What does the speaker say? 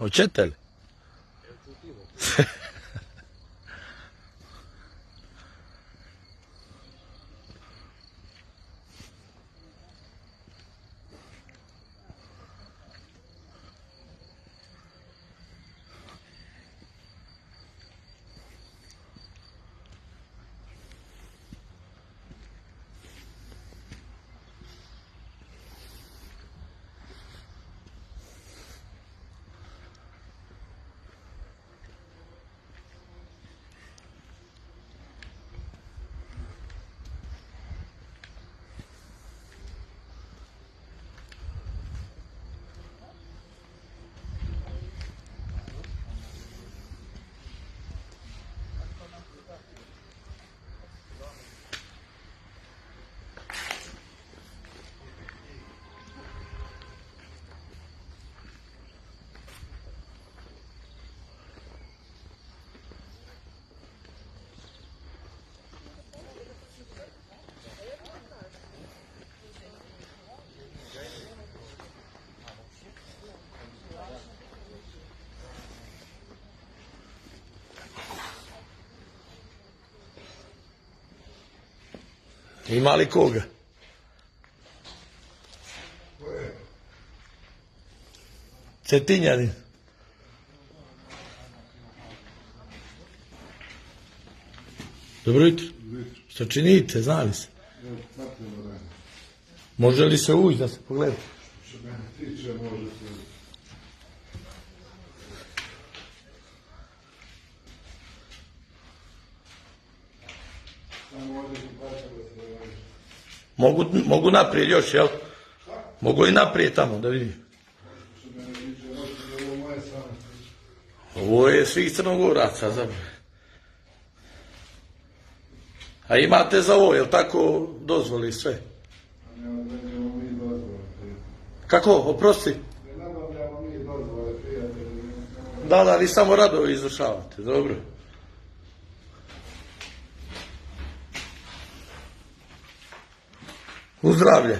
Hoćete li? Ima li koga? Cetinjanin. Dobro jutro. Što činite, znali se? Može li se ući da se pogleda? Što mene tiče, može se. Samo ovdje ti plaća da se radi. Mogu naprijed još, jel? Mogu i naprijed tamo, da vidim. Što mene tiče, hoće da ovo moje same. Ovo je svih Crnogoraca, zapravo. A imate za ovo, jel tako, dozvoli sve? A ne određujemo mi dozvole. Kako, oprosti? Ne nabavljamo mi dozvole, prijatelji. Da, vi samo radovi izvršavate, dobro. Uzdravlje.